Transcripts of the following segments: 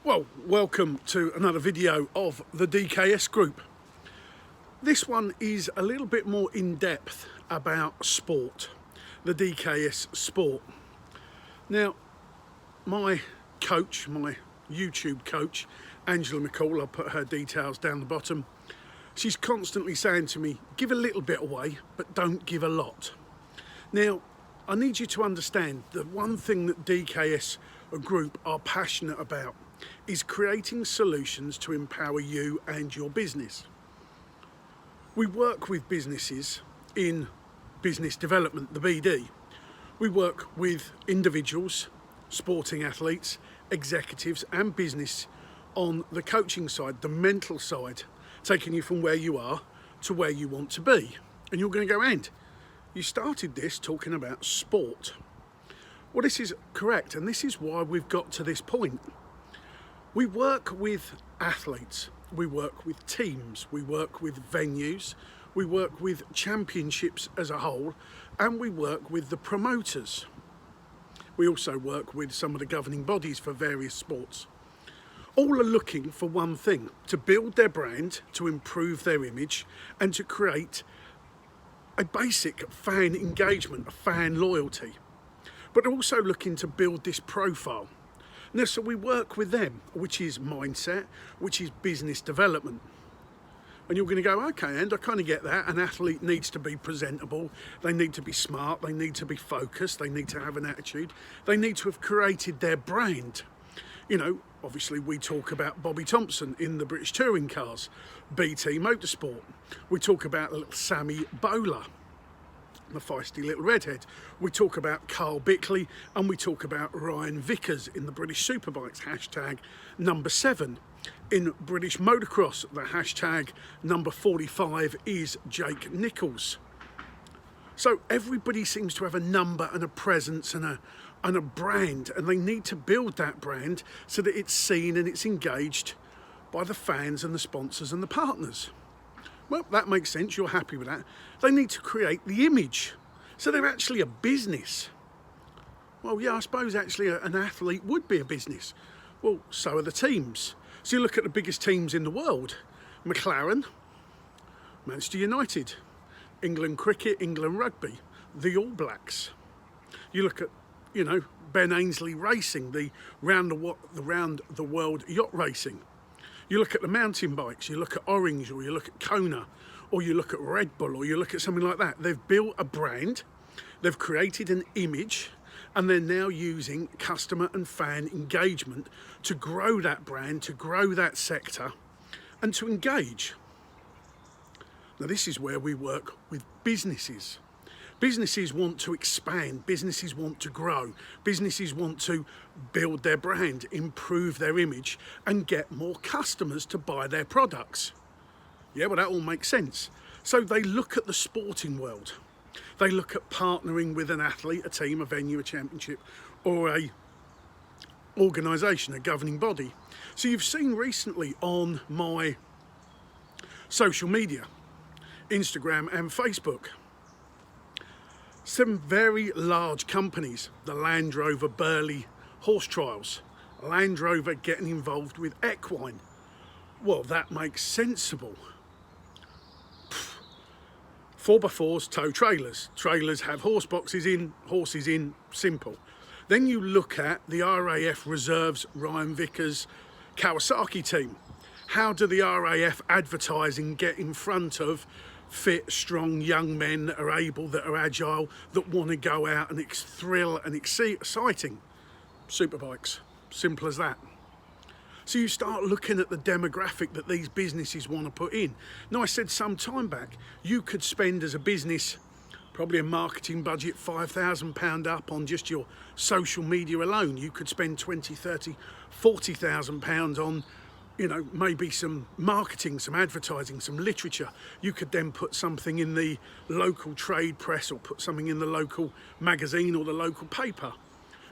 Well, welcome to another video of the DKS group. This one is a little bit more in depth about sport, the DKS sport. Now, my coach, my YouTube coach, Angela McCall, I'll put her details down the bottom. She's constantly saying to me, give a little bit away, but don't give a lot. Now, I need you to understand that one thing that DKS group are passionate about is creating solutions to empower you and your business. We work with businesses in business development, the BD. We work with individuals, sporting athletes, executives and business on the coaching side, the mental side, taking you from where you are to where you want to be. And you're going to go, and you started this talking about sport. Well, this is correct, and this is why we've got to this point. We work with athletes, we work with teams, we work with venues, we work with championships as a whole, and we work with the promoters. We also work with some of the governing bodies for various sports. All are looking for one thing: to build their brand, to improve their image, and to create a basic fan engagement, a fan loyalty. But they're also looking to build this profile. Now, so we work with them, which is mindset, which is business development. And you're going to go, okay, and I kind of get that. An athlete needs to be presentable. They need to be smart. They need to be focused. They need to have an attitude. They need to have created their brand. You know, obviously we talk about Bobby Thompson in the British touring cars, BT Motorsport. We talk about little Sammy Bowler, the feisty little redhead. We talk about Carl Bickley, and we talk about Ryan Vickers in the British Superbikes, hashtag number 7. In British motocross, the hashtag number 45 is Jake Nichols. So everybody seems to have a number and a presence and a brand, and they need to build that brand so that it's seen and it's engaged by the fans and the sponsors and the partners. Well, that makes sense, you're happy with that. They need to create the image. So they're actually a business. Well, yeah, I suppose actually an athlete would be a business. Well, so are the teams. So you look at the biggest teams in the world: McLaren, Manchester United, England Cricket, England Rugby, the All Blacks. You look at, you know, Ben Ainsley Racing, the round the world yacht racing. You look at the mountain bikes, you look at Orange, or you look at Kona, or you look at Red Bull, or you look at something like that. They've built a brand, they've created an image, and they're now using customer and fan engagement to grow that brand, to grow that sector, and to engage. Now, this is where we work with businesses. Businesses want to expand, businesses want to grow, businesses want to build their brand, improve their image, and get more customers to buy their products. Yeah, well, that all makes sense. So they look at the sporting world. They look at partnering with an athlete, a team, a venue, a championship, or a organisation, a governing body. So you've seen recently on my social media, Instagram and Facebook, some very large companies, the Land Rover Burley horse trials, Land Rover getting involved with equine. Well, that makes sensible. 4x4s tow trailers. Trailers have horse boxes in, horses in, simple. Then you look at the RAF Reserves Ryan Vickers Kawasaki team. How do the RAF advertising get in front of fit, strong young men that are able, that are agile, that want to go out and thrill and exciting? Superbikes, simple as that. So you start looking at the demographic that these businesses want to put in. Now, I said some time back, you could spend as a business probably a marketing budget £5,000 up on just your social media alone. You could spend 20, 30, £40,000 on, you know, maybe some marketing, some advertising, some literature. You could then put something in the local trade press or put something in the local magazine or the local paper.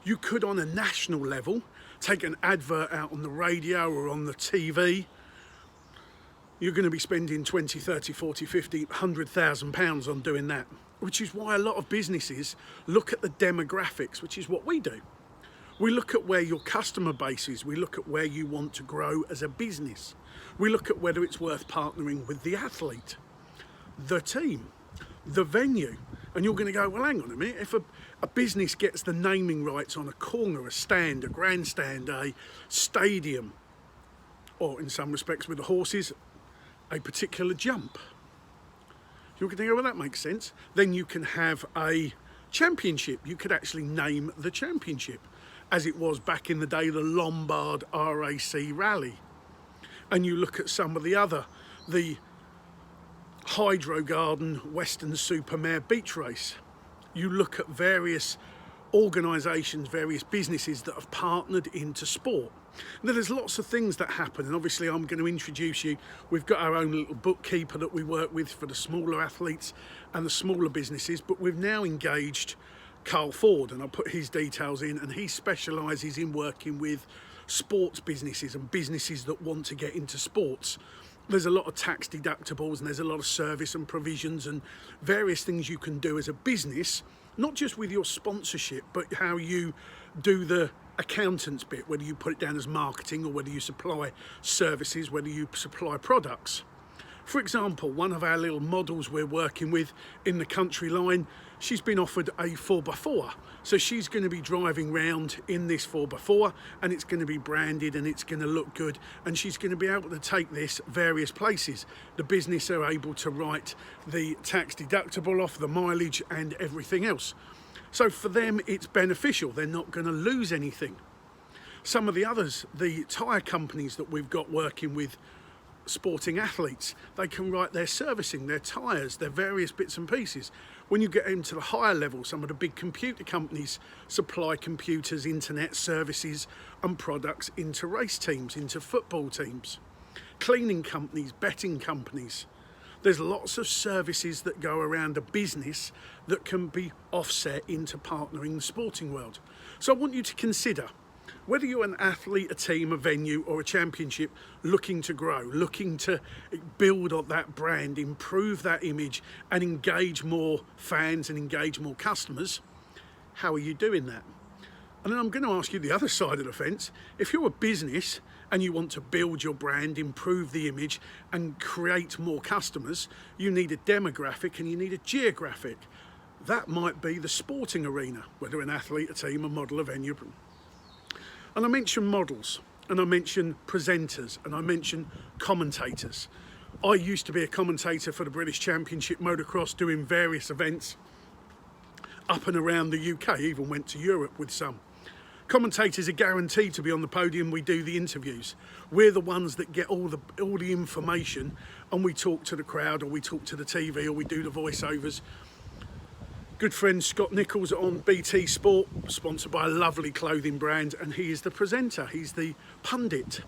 You could, on a national level, take an advert out on the radio or on the TV. You're going to be spending 20, 30, 40, 50, £100,000 on doing that, which is why a lot of businesses look at the demographics, which is what we do. We look at where your customer base is. We look at where you want to grow as a business. We look at whether it's worth partnering with the athlete, the team, the venue. And you're going to go, well, hang on a minute. If a business gets the naming rights on a corner, a stand, a grandstand, a stadium, or in some respects with the horses, a particular jump, you're going to go, well, that makes sense. Then you can have a championship. You could actually name the championship, as it was back in the day, the Lombard RAC Rally. And you look at some of the other, the Hydro Garden Western Supermare Beach Race. You look at various organisations, various businesses that have partnered into sport. Now, there's lots of things that happen, and obviously I'm going to introduce you. We've got our own little bookkeeper that we work with for the smaller athletes and the smaller businesses, but we've now engaged Carl Ford, and I'll put his details in, and he specialises in working with sports businesses and businesses that want to get into sports. There's a lot of tax deductibles, and there's a lot of service and provisions and various things you can do as a business, not just with your sponsorship, but how you do the accountants bit, whether you put it down as marketing or whether you supply services, whether you supply products. For example, one of our little models we're working with in the country line, she's been offered a 4x4. So she's going to be driving round in this 4x4, and it's going to be branded and it's going to look good, and she's going to be able to take this various places. The business are able to write the tax deductible off, the mileage and everything else. So for them it's beneficial, they're not going to lose anything. Some of the others, the tyre companies that we've got working with sporting athletes, they can write their servicing, their tyres, their various bits and pieces. When you get into the higher level, some of the big computer companies supply computers, internet services and products into race teams, into football teams. Cleaning companies, betting companies. There's lots of services that go around a business that can be offset into partnering the sporting world. So I want you to consider, whether you're an athlete, a team, a venue or a championship looking to grow, looking to build on that brand, improve that image and engage more fans and engage more customers, how are you doing that? And then I'm going to ask you the other side of the fence. If you're a business and you want to build your brand, improve the image and create more customers, you need a demographic and you need a geographic. That might be the sporting arena, whether an athlete, a team, a model, a venue. And I mention models, and I mention presenters, and I mention commentators. I used to be a commentator for the British Championship Motocross, doing various events up and around the UK, even went to Europe with some. Commentators are guaranteed to be on the podium. We do the interviews. We're the ones that get all the information, and we talk to the crowd, or we talk to the TV, or we do the voiceovers. Good friend Scott Nichols on BT Sport, sponsored by a lovely clothing brand, and he is the presenter, he's the pundit.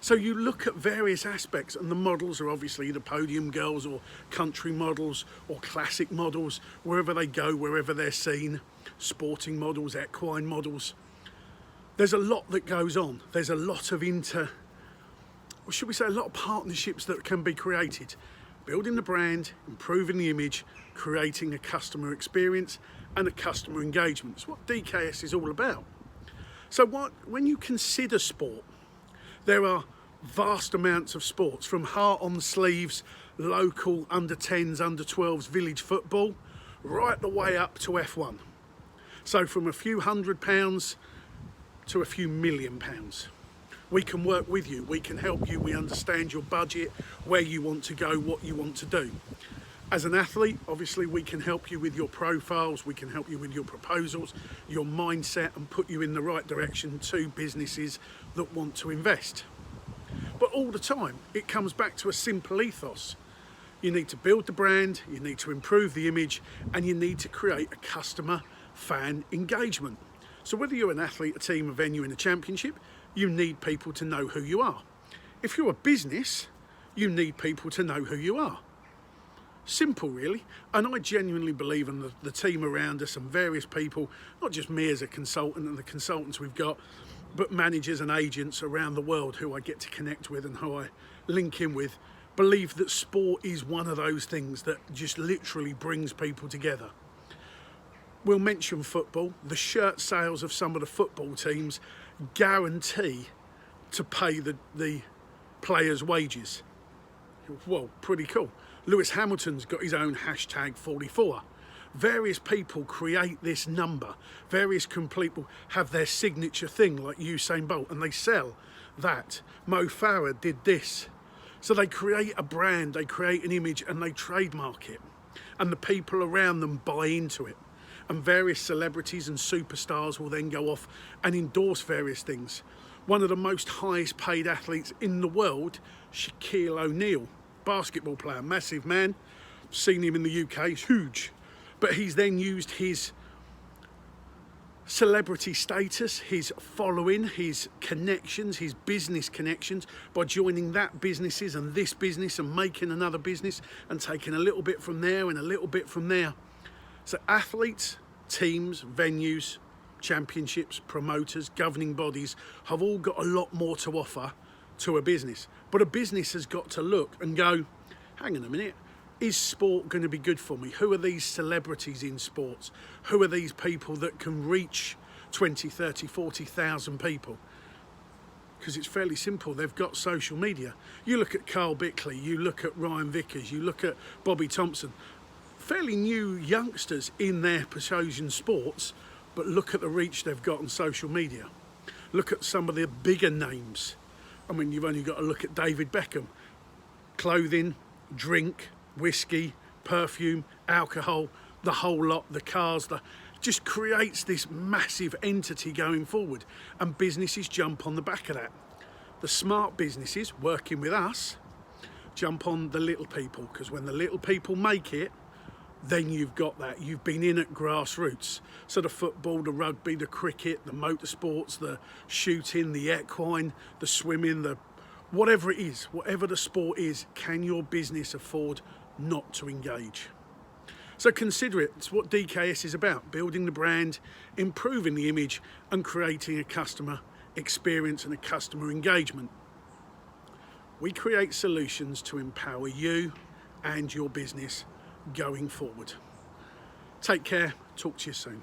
So you look at various aspects, and the models are obviously the podium girls or country models or classic models, wherever they go, wherever they're seen, sporting models, equine models. There's a lot that goes on. There's a lot of a lot of partnerships that can be created. Building the brand, improving the image, creating a customer experience and a customer engagement. It's what DKS is all about. So when you consider sport, there are vast amounts of sports, from heart on sleeves, local under 10s, under 12s, village football, right the way up to F1. So from a few £100 to a few £1,000,000. We can work with you, we can help you, we understand your budget, where you want to go, what you want to do. As an athlete, obviously we can help you with your profiles, we can help you with your proposals, your mindset, and put you in the right direction to businesses that want to invest. But all the time, it comes back to a simple ethos. You need to build the brand, you need to improve the image, and you need to create a customer fan engagement. So whether you're an athlete, a team, a venue in a championship, you need people to know who you are. If you're a business, you need people to know who you are. Simple, really. And I genuinely believe in the team around us and various people, not just me as a consultant and the consultants we've got, but managers and agents around the world who I get to connect with and who I link in with, believe that sport is one of those things that just literally brings people together. we'll mention football. The shirt sales of some of the football teams guarantee to pay the players' wages. Well, pretty cool. Lewis Hamilton's got his own hashtag 44. Various people create this number. Various people have their signature thing, like Usain Bolt, and they sell that. Mo Farah did this. So they create a brand, they create an image, and they trademark it. And the people around them buy into it. And various celebrities and superstars will then go off and endorse various things. One of the most highest paid athletes in the world, Shaquille O'Neal, basketball player, massive man. Seen him in the UK, he's huge. But he's then used his celebrity status, his following, his connections, his business connections, by joining that businesses and this business and making another business and taking a little bit from there and a little bit from there. So athletes, teams, venues, championships, promoters, governing bodies have all got a lot more to offer to a business. But a business has got to look and go, hang on a minute, is sport going to be good for me? Who are these celebrities in sports? Who are these people that can reach 20, 30, 40,000 people? Because it's fairly simple. They've got social media. You look at Carl Bickley, you look at Ryan Vickers, you look at Bobby Thompson. Fairly new youngsters in their chosen sports, but look at the reach they've got on social media. Look at some of the bigger names. I mean, you've only got to look at David Beckham. Clothing, drink, whiskey, perfume, alcohol, the whole lot, the cars, just creates this massive entity going forward, and businesses jump on the back of that. The smart businesses working with us jump on the little people, because when the little people make it, then you've got that. You've been in at grassroots. So the football, the rugby, the cricket, the motorsports, the shooting, the equine, the swimming, the whatever it is, whatever the sport is, can your business afford not to engage? So consider it. It's what DKS is about: building the brand, improving the image, and creating a customer experience and a customer engagement. We create solutions to empower you and your business going forward. Take care. Talk to you soon.